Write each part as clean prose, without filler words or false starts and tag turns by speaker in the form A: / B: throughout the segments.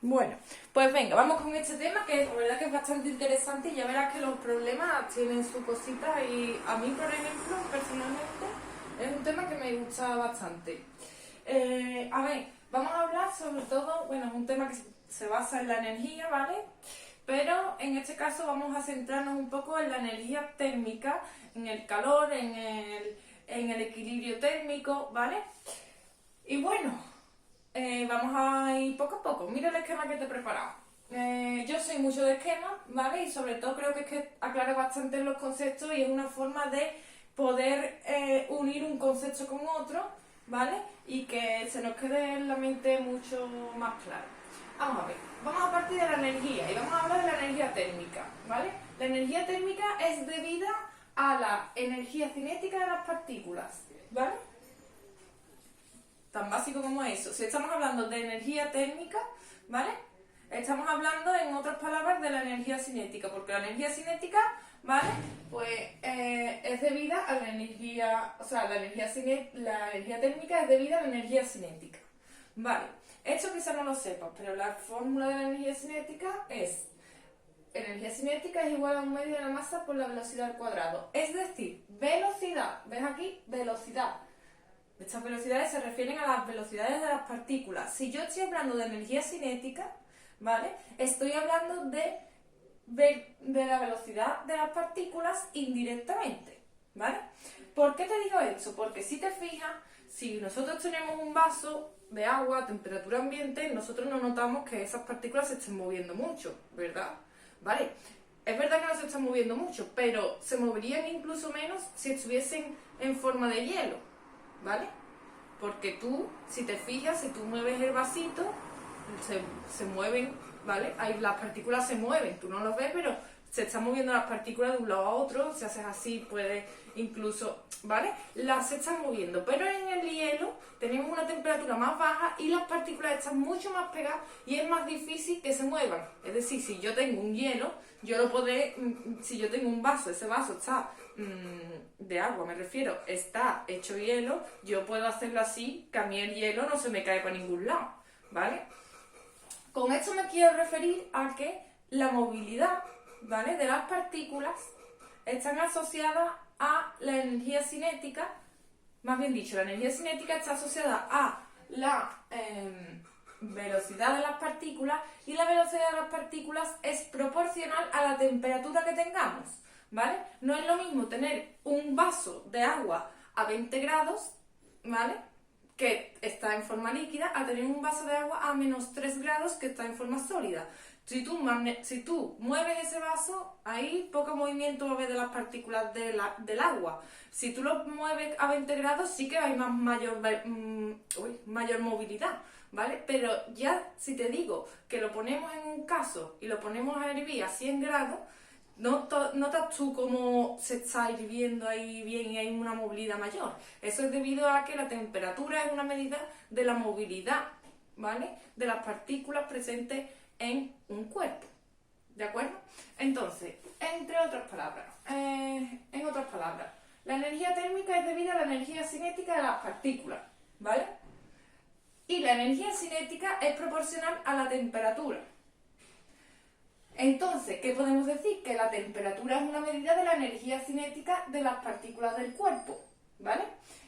A: Bueno, pues venga, vamos con este tema que la verdad que es bastante interesante y ya verás que los problemas tienen su cosita y a mí, por ejemplo, personalmente, es un tema que me gusta bastante. A ver, vamos a hablar sobre todo, bueno, es un tema que se basa en la energía, ¿vale? Pero en este caso vamos a centrarnos un poco en la energía térmica, en el calor, en el equilibrio térmico, ¿vale? Y bueno, vamos a ir poco a poco. Mira el esquema que te he preparado. Yo soy mucho de esquemas, ¿vale? Y sobre todo creo que es que aclara bastante los conceptos y es una forma de poder unir un concepto con otro, ¿vale? Y que se nos quede en la mente mucho más claro. Vamos a ver, vamos a partir de la energía y vamos a hablar de la energía térmica, ¿vale? La energía térmica es debida a la energía cinética de las partículas, ¿vale? Tan básico como eso. Si estamos hablando de energía térmica, ¿vale? Estamos hablando, en otras palabras, de la energía cinética, porque la energía cinética, ¿vale? Pues es debida a la energía, o sea, la energía térmica es debida a la energía cinética, ¿vale? Esto quizás no lo sepas, pero la fórmula de la energía cinética es: energía cinética es igual a un medio de la masa por la velocidad al cuadrado. Es decir, velocidad, ¿ves aquí? Velocidad. Estas velocidades se refieren a las velocidades de las partículas. Si yo estoy hablando de energía cinética, ¿vale? Estoy hablando de la velocidad de las partículas indirectamente, ¿vale? ¿Por qué te digo esto? Porque si te fijas, si nosotros tenemos un vaso de agua a temperatura ambiente, nosotros no notamos que esas partículas se estén moviendo mucho, ¿verdad? ¿Vale? Es verdad que no se están moviendo mucho, pero se moverían incluso menos si estuviesen en forma de hielo, ¿vale? Porque tú, si te fijas, si tú mueves el vasito, se mueven, ¿vale? Ahí las partículas se mueven, tú no los ves, pero se están moviendo las partículas de un lado a otro. Si haces así, puedes incluso, ¿vale? Las están moviendo, pero en el hielo tenemos una temperatura más baja y las partículas están mucho más pegadas y es más difícil que se muevan. Es decir, si yo tengo un hielo, yo lo podré, si yo tengo un vaso, ese vaso está de agua, me refiero, está hecho hielo, yo puedo hacerlo así, que a mí el hielo no se me cae para ningún lado, ¿vale? Con esto me quiero referir a que la movilidad, ¿vale?, de las partículas están asociadas a la energía cinética. Más bien dicho, la energía cinética está asociada a la velocidad de las partículas, y la velocidad de las partículas es proporcional a la temperatura que tengamos, ¿vale? No es lo mismo tener un vaso de agua a 20 grados, ¿vale?, que está en forma líquida, a tener un vaso de agua a menos 3 grados que está en forma sólida. Si tú mueves ese vaso, ahí poco movimiento va a haber de las partículas del agua. Si tú lo mueves a 20 grados, sí que hay mayor movilidad, ¿vale? Pero ya si te digo que lo ponemos en un caso y lo ponemos a hervir a 100 grados, notas tú cómo se está hirviendo ahí bien y hay una movilidad mayor. Eso es debido a que la temperatura es una medida de la movilidad, ¿vale?, de las partículas presentes en un cuerpo, ¿de acuerdo? Entonces, en otras palabras, la energía térmica es debida a la energía cinética de las partículas, ¿vale? Y la energía cinética es proporcional a la temperatura. Entonces, ¿qué podemos decir? Que la temperatura es una medida de la energía cinética de las partículas del cuerpo, ¿vale?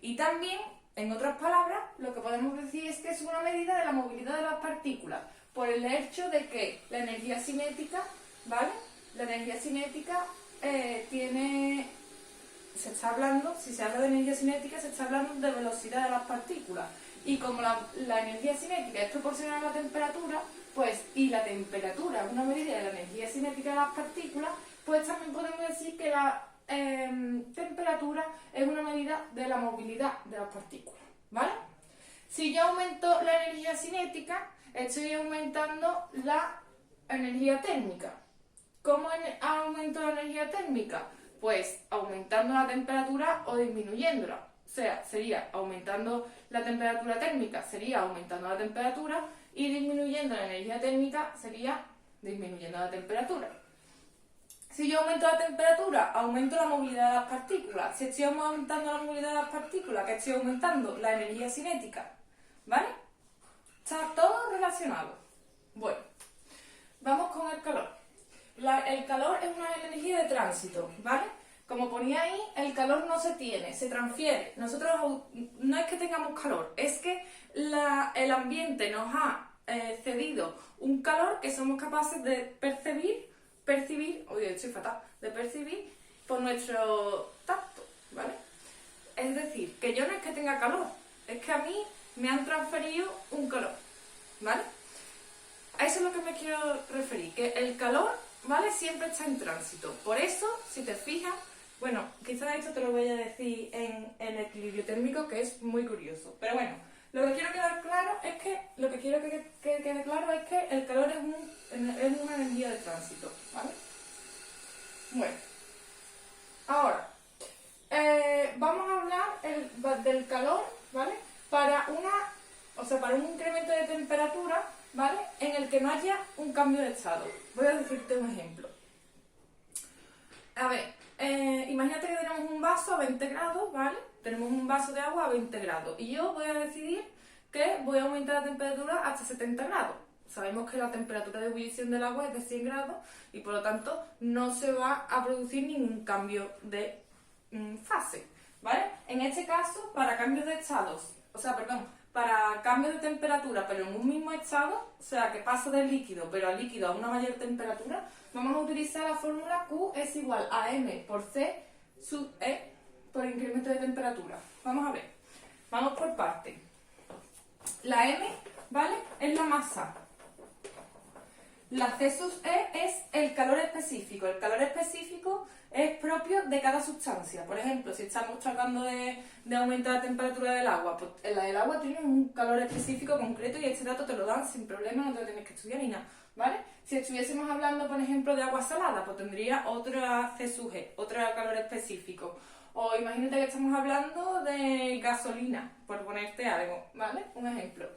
A: Y también, en otras palabras, lo que podemos decir es que es una medida de la movilidad de las partículas, por el hecho de que la energía cinética, ¿vale?, la energía cinética si se habla de energía cinética, se está hablando de velocidad de las partículas. Y como la energía cinética es proporcional a la temperatura, pues, y la temperatura es una medida de la energía cinética de las partículas, pues también podemos decir que la temperatura es una medida de la movilidad de las partículas, ¿vale? Si yo aumento la energía cinética, estoy aumentando la energía térmica. ¿Cómo aumento la energía térmica? Pues aumentando la temperatura o disminuyéndola. O sea, sería aumentando la temperatura térmica, sería aumentando la temperatura, y disminuyendo la energía térmica sería disminuyendo la temperatura. Si yo aumento la temperatura, aumento la movilidad de las partículas. Si estoy aumentando la movilidad de las partículas, ¿qué estoy aumentando? La energía cinética, ¿vale? Está todo relacionado. Bueno, vamos con el calor. El calor es una energía de tránsito, ¿vale? Como ponía ahí, el calor no se tiene, se transfiere. Nosotros no es que tengamos calor, es que el ambiente nos ha cedido un calor que somos capaces de percibir, oye, estoy fatal, de percibir por nuestro tacto, ¿vale? Es decir, que yo no es que tenga calor, es que a mí me han transferido un calor, ¿vale? A eso es lo que me quiero referir, que el calor, ¿vale? Siempre está en tránsito. Por eso, si te fijas, bueno, quizás esto te lo voy a decir en el equilibrio térmico, que es muy curioso. Pero bueno, lo que quiero quedar claro es que, que quede claro es que el calor es una energía de tránsito, ¿vale? Bueno, ahora, vamos a hablar del calor, ¿vale? Para un incremento de temperatura, ¿vale? En el que no haya un cambio de estado. Voy a decirte un ejemplo. A ver, imagínate que tenemos un vaso a 20 grados, ¿vale? Tenemos un vaso de agua a 20 grados y yo voy a decidir que voy a aumentar la temperatura hasta 70 grados. Sabemos que la temperatura de ebullición del agua es de 100 grados y por lo tanto no se va a producir ningún cambio de fase, ¿vale? En este caso, para cambios de estados, para cambios de temperatura, pero en un mismo estado, o sea, que pasa del líquido, pero al líquido a una mayor temperatura, vamos a utilizar la fórmula Q es igual a M por C sub E por incremento de temperatura. Vamos a ver, vamos por partes. La M, ¿vale? Es la masa. La C sub E es el calor específico. El calor específico es propio de cada sustancia. Por ejemplo, si estamos tratando de aumentar la temperatura del agua, pues la del agua tiene un calor específico concreto y este dato te lo dan sin problema, no te lo tienes que estudiar ni nada, ¿vale? Si estuviésemos hablando, por ejemplo, de agua salada, pues tendría otra C sub E, otro calor específico. O imagínate que estamos hablando de gasolina, por ponerte algo, ¿vale? Un ejemplo.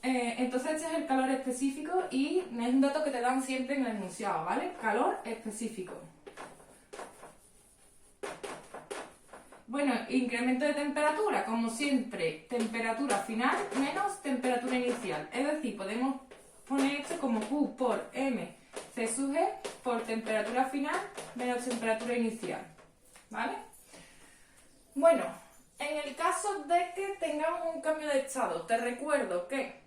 A: Entonces este es el calor específico y es un dato que te dan siempre en el enunciado, ¿vale? Calor específico. Bueno, incremento de temperatura, como siempre, temperatura final menos temperatura inicial. Es decir, podemos poner esto como Q por M C sub G por temperatura final menos temperatura inicial, ¿vale? Bueno, en el caso de que tengamos un cambio de estado, te recuerdo que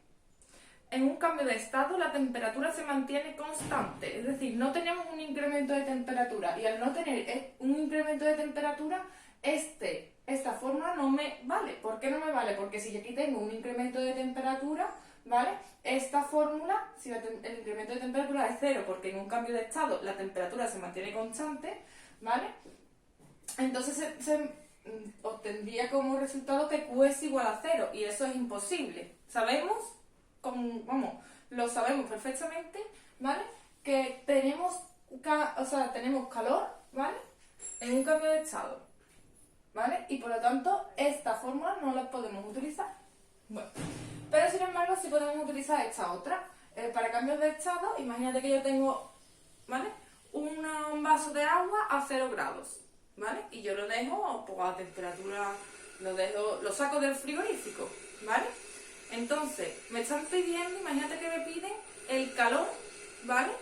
A: en un cambio de estado la temperatura se mantiene constante, es decir, no tenemos un incremento de temperatura y al no tener un incremento de temperatura, esta fórmula no me vale. ¿Por qué no me vale? Porque si yo aquí tengo un incremento de temperatura, ¿vale? Esta fórmula, si el incremento de temperatura es cero, porque en un cambio de estado la temperatura se mantiene constante, ¿vale? Entonces se obtendría como resultado que Q es igual a cero y eso es imposible. Lo sabemos perfectamente, ¿vale? Que tenemos calor, ¿vale? En un cambio de estado, ¿vale? Y por lo tanto, esta fórmula no la podemos utilizar. Bueno, pero sin embargo, sí podemos utilizar esta otra. Para cambios de estado, imagínate que yo tengo, ¿vale? Un vaso de agua a 0 grados, ¿vale? Y yo lo dejo pues, a temperatura, lo saco del frigorífico, ¿vale? Entonces, me están pidiendo, imagínate que me piden el calor, ¿vale?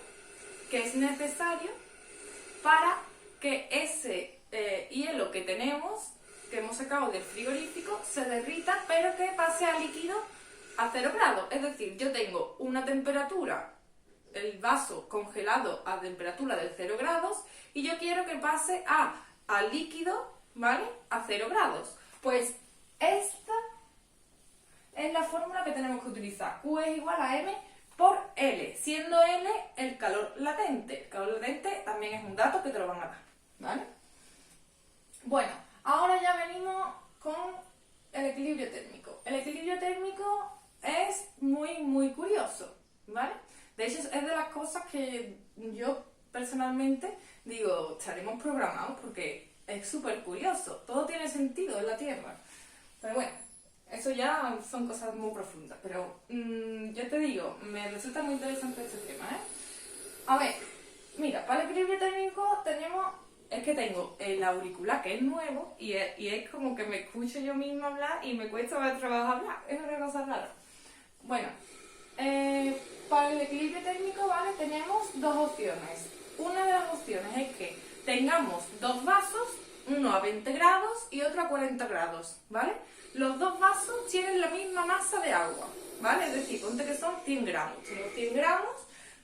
A: Que es necesario para que ese hielo que tenemos, que hemos sacado del frigorífico, se derrita, pero que pase a líquido a 0 grados. Es decir, yo tengo una temperatura, el vaso congelado a temperatura de 0 grados, y yo quiero que pase a líquido, ¿vale? A 0 grados. Pues esta es la fórmula que tenemos que utilizar. Q es igual a M por L, siendo L el calor latente. El calor latente también es un dato que te lo van a dar, ¿vale? Bueno, ahora ya venimos con el equilibrio térmico. El equilibrio térmico es muy, muy curioso, ¿vale? De hecho, es de las cosas que yo personalmente digo, estaremos programados porque es súper curioso. Todo tiene sentido en la Tierra. Pero bueno, eso ya son cosas muy profundas. Pero yo te digo, me resulta muy interesante este tema, ¿eh? A ver, mira, para el equilibrio térmico tengo el auricular que es nuevo y es como que me escucho yo misma hablar y me cuesta más trabajo hablar. Es una cosa rara. Bueno, para para el equilibrio térmico, ¿vale? Tenemos dos opciones. Una de las opciones es que tengamos dos vasos, uno a 20 grados y otro a 40 grados, ¿vale? Los dos vasos tienen la misma masa de agua, ¿vale? Es decir, ponte que son 100 gramos. Tengo 100 gramos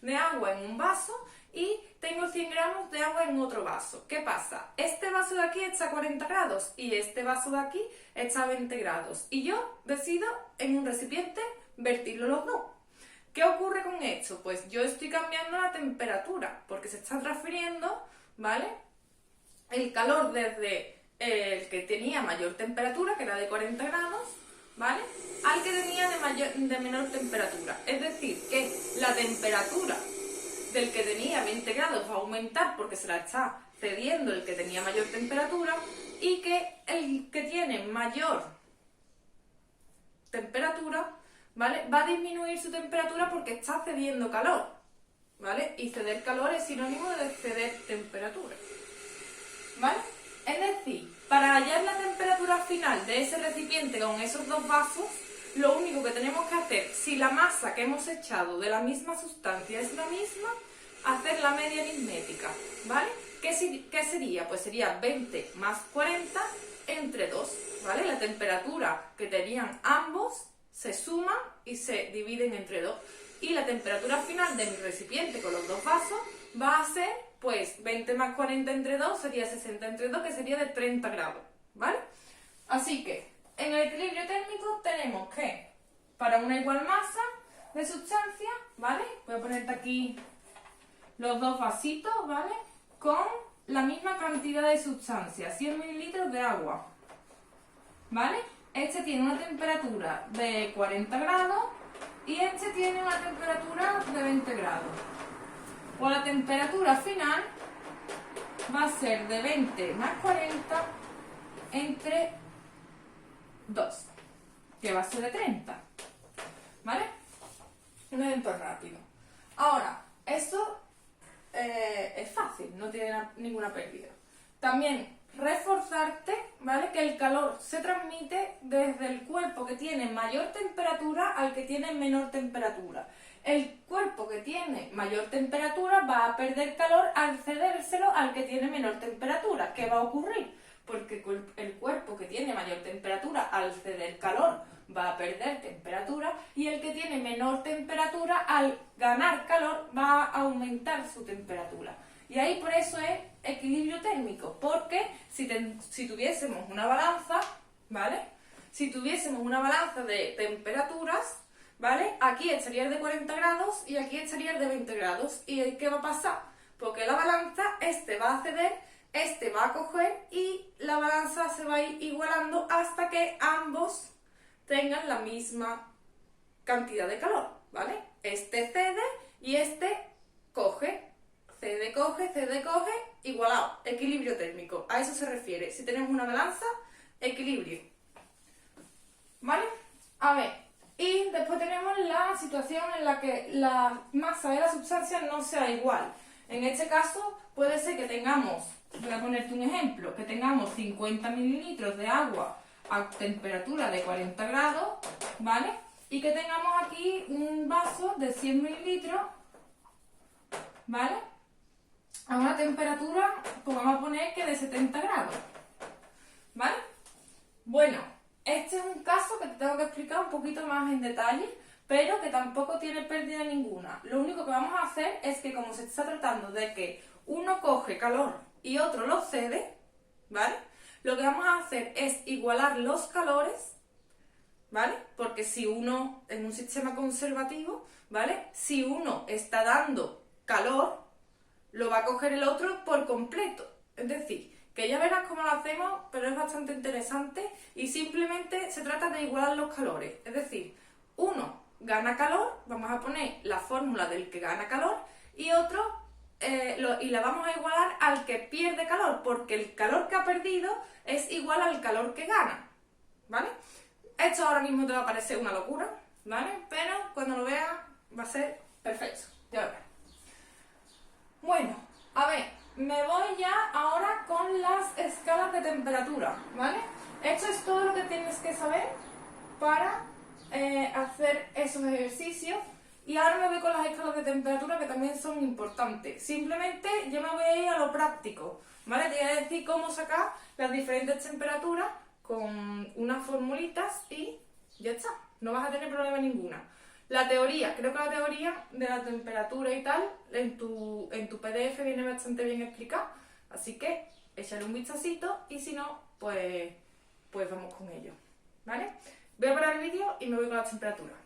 A: de agua en un vaso y tengo 100 gramos de agua en otro vaso. ¿Qué pasa? Este vaso de aquí está a 40 grados y este vaso de aquí está a 20 grados. Y yo decido en un recipiente vertirlo los dos. ¿Qué ocurre con esto? Pues yo estoy cambiando la temperatura porque se está transfiriendo, ¿vale? El calor desde el que tenía mayor temperatura, que era de 40 grados, ¿vale? Al que tenía de menor temperatura. Es decir, que la temperatura del que tenía 20 grados va a aumentar porque se la está cediendo el que tenía mayor temperatura y que el que tiene mayor temperatura, ¿vale? Va a disminuir su temperatura porque está cediendo calor, ¿vale? Y ceder calor es sinónimo de ceder temperatura, ¿vale? Es decir, para hallar la temperatura final de ese recipiente con esos dos vasos, lo único que tenemos que hacer, si la masa que hemos echado de la misma sustancia es la misma, hacer la media aritmética, ¿vale? ¿Qué sería? Pues sería 20 más 40 entre 2, ¿vale? La temperatura que tenían ambos se suman y se dividen entre 2. Y la temperatura final de mi recipiente con los dos vasos va a ser, pues, 20 más 40 entre 2 sería 60 entre 2, que sería de 30 grados, ¿vale? Así que, en el equilibrio térmico tenemos que, para una igual masa de sustancia, ¿vale? Voy a ponerte aquí los dos vasitos, ¿vale? Con la misma cantidad de sustancia, 100 mililitros de agua, ¿vale? Este tiene una temperatura de 40 grados y este tiene una temperatura de 20 grados. Pues la temperatura final va a ser de 20 más 40 entre 2, que va a ser de 30, ¿vale? Un ejemplo rápido. Ahora, esto es fácil, no tiene ninguna pérdida. También reforzarte, ¿vale? Que el calor se transmite desde el cuerpo que tiene mayor temperatura al que tiene menor temperatura. El cuerpo que tiene mayor temperatura va a perder calor al cedérselo al que tiene menor temperatura. ¿Qué va a ocurrir? Porque el cuerpo que tiene mayor temperatura al ceder calor va a perder temperatura y el que tiene menor temperatura al ganar calor va a aumentar su temperatura. Y ahí por eso es equilibrio térmico, porque si tuviésemos una balanza, ¿vale? Si tuviésemos una balanza de temperaturas, ¿vale? Aquí estaría el de 40 grados y aquí estaría el de 20 grados. ¿Y qué va a pasar? Porque la balanza, este va a ceder, este va a coger y la balanza se va a ir igualando hasta que ambos tengan la misma cantidad de calor, ¿vale? Este cede y este coge. Cede, coge, igualado, equilibrio térmico. A eso se refiere. Si tenemos una balanza, equilibrio. ¿Vale? A ver, y después tenemos la situación en la que la masa de la sustancia no sea igual. En este caso, puede ser que tengamos, voy a ponerte un ejemplo, que tengamos 50 mililitros de agua a temperatura de 40 grados, ¿vale? Y que tengamos aquí un vaso de 100 mililitros, ¿vale? A una temperatura, pues vamos a poner que de 70 grados, ¿vale? Bueno, este es un caso que te tengo que explicar un poquito más en detalle, pero que tampoco tiene pérdida ninguna. Lo único que vamos a hacer es que, como se está tratando de que uno coge calor y otro lo cede, ¿vale? Lo que vamos a hacer es igualar los calores, ¿vale? Porque si uno, en un sistema conservativo, ¿vale? Si uno está dando calor, lo va a coger el otro por completo. Es decir, que ya verás cómo lo hacemos, pero es bastante interesante y simplemente se trata de igualar los calores. Es decir, uno gana calor, vamos a poner la fórmula del que gana calor, y otro, y la vamos a igualar al que pierde calor, porque el calor que ha perdido es igual al calor que gana, ¿vale? Esto ahora mismo te va a parecer una locura, ¿vale? Pero cuando lo veas va a ser perfecto, ya verás. Bueno, a ver, me voy ya ahora con las escalas de temperatura, ¿vale? Esto es todo lo que tienes que saber para hacer esos ejercicios Y ahora me voy con las escalas de temperatura que también son importantes. Simplemente yo me voy a ir a lo práctico, ¿vale? Te voy a decir cómo sacar las diferentes temperaturas con unas formulitas y ya está. No vas a tener problema ninguna. La teoría, creo que la teoría de la temperatura y tal en tu PDF viene bastante bien explicada. Así que échale un vistacito y si no, pues vamos con ello, ¿vale? Voy a parar el vídeo y me voy con las temperaturas.